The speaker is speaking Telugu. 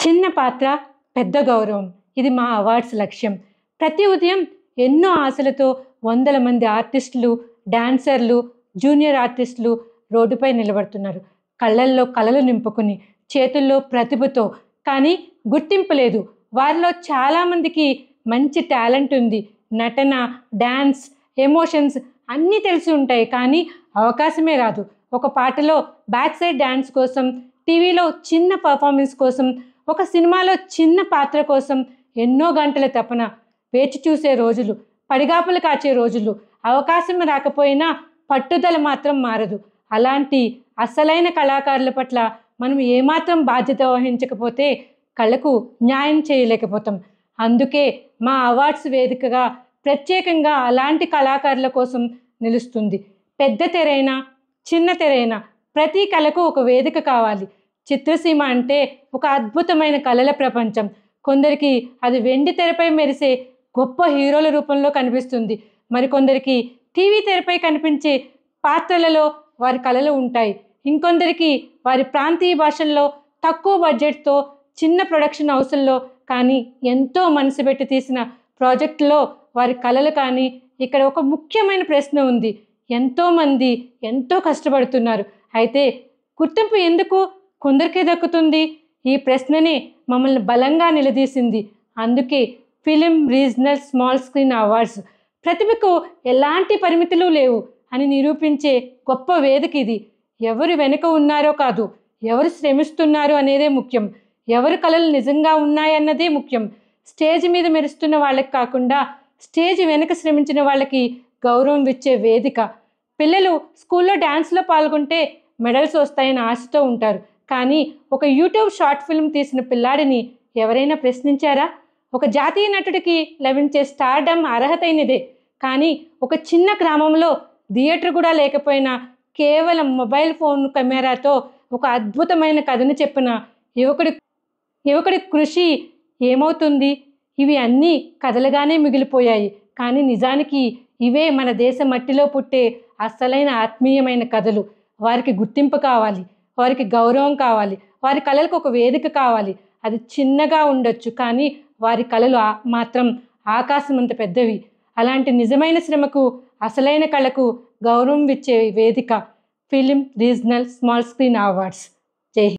చిన్న పాత్ర పెద్ద గౌరవం, ఇది మా అవార్డ్స్ లక్ష్యం. ప్రతి ఉదయం ఎన్నో ఆశలతో వందల మంది ఆర్టిస్టులు, డాన్సర్లు, జూనియర్ ఆర్టిస్టులు రోడ్డుపై నిలబడుతున్నారు. కళ్ళల్లో కలలు నింపుకుని, చేతుల్లో ప్రతిభతో. కానీ గుర్తింపు లేదు. వారిలో చాలామందికి మంచి టాలెంట్ ఉంది. నటన, డాన్స్, ఎమోషన్స్ అన్నీ తెలిసి ఉంటాయి. కానీ అవకాశమే రాదు. ఒక పాటలో బ్యాక్ సైడ్ డాన్స్ కోసం, టీవీలో చిన్న పర్ఫార్మెన్స్ కోసం, ఒక సినిమాలో చిన్న పాత్ర కోసం ఎన్నో గంటల తపన, వేచి చూసే రోజులు, పడిగాపులు కాచే రోజులు. అవకాశం రాకపోయినా పట్టుదల మాత్రం మారదు. అలాంటి అసలైన కళాకారుల పట్ల మనం ఏమాత్రం బాధ్యత వహించకపోతే కళకు న్యాయం చేయలేకపోతాం. అందుకే మా అవార్డ్స్ వేదికగా ప్రత్యేకంగా అలాంటి కళాకారుల కోసం నిలుస్తుంది. పెద్ద తెరైనా చిన్న తెరైనా ప్రతి కళకు ఒక వేదిక కావాలి. చిత్రసీమ అంటే ఒక అద్భుతమైన కళల ప్రపంచం. కొందరికి అది వెండి తెరపై మెరిసే గొప్ప హీరోల రూపంలో కనిపిస్తుంది. మరికొందరికి టీవీ తెరపై కనిపించే పాత్రలలో వారి కళలు ఉంటాయి. ఇంకొందరికి వారి ప్రాంతీయ భాషల్లో తక్కువ బడ్జెట్తో చిన్న ప్రొడక్షన్ హౌసుల్లో కానీ ఎంతో మనసు పెట్టి తీసిన ప్రాజెక్టులో వారి కళలు. కానీ ఇక్కడ ఒక ముఖ్యమైన ప్రశ్న ఉంది. ఎంతోమంది ఎంతో కష్టపడుతున్నారు. అయితే గుర్తింపు ఎందుకు కొందరికే దక్కుతుంది? ఈ ప్రశ్ననే మమ్మల్ని బలంగా నిలదీసింది. అందుకే film regional small screen awards ప్రతిభకు ఎలాంటి పరిమితులు లేవు అని నిరూపించే గొప్ప వేదిక ఇది. ఎవరు వెనుక ఉన్నారో కాదు, ఎవరు శ్రమిస్తున్నారు అనేదే ముఖ్యం. ఎవరి కళలు నిజంగా ఉన్నాయన్నదే ముఖ్యం. స్టేజ్ మీద మెరుస్తున్న వాళ్ళకి కాకుండా స్టేజ్ వెనుక శ్రమించిన వాళ్ళకి గౌరవం ఇచ్చే వేదిక. పిల్లలు స్కూల్లో డ్యాన్స్లో పాల్గొంటే మెడల్స్ వస్తాయని ఆశతో ఉంటారు. కానీ ఒక యూట్యూబ్ షార్ట్ ఫిల్మ్ తీసిన పిల్లాడిని ఎవరైనా ప్రశ్నించారా? ఒక జాతీయ నటుడికి లభించే స్టార్డమ్ అర్హతైనదే. కానీ ఒక చిన్న గ్రామంలో థియేటర్ కూడా లేకపోయినా కేవలం మొబైల్ ఫోన్ కెమెరాతో ఒక అద్భుతమైన కథను చెప్పిన యువకుడి కృషి ఏమవుతుంది? ఇవి అన్నీ కథలుగానే మిగిలిపోయాయి. కానీ నిజానికి ఇవే మన దేశ మట్టిలో పుట్టే అసలైన ఆత్మీయమైన కథలు. వారికి గుర్తింపు కావాలి, వారికి గౌరవం కావాలి, వారి కళలకు ఒక వేదిక కావాలి. అది చిన్నగా ఉండొచ్చు, కానీ వారి కళలు మాత్రం ఆకాశం అంత పెద్దవి. అలాంటి నిజమైన శ్రమకు, అసలైన కళకు గౌరవం ఇచ్చే వేదిక film regional small screen awards.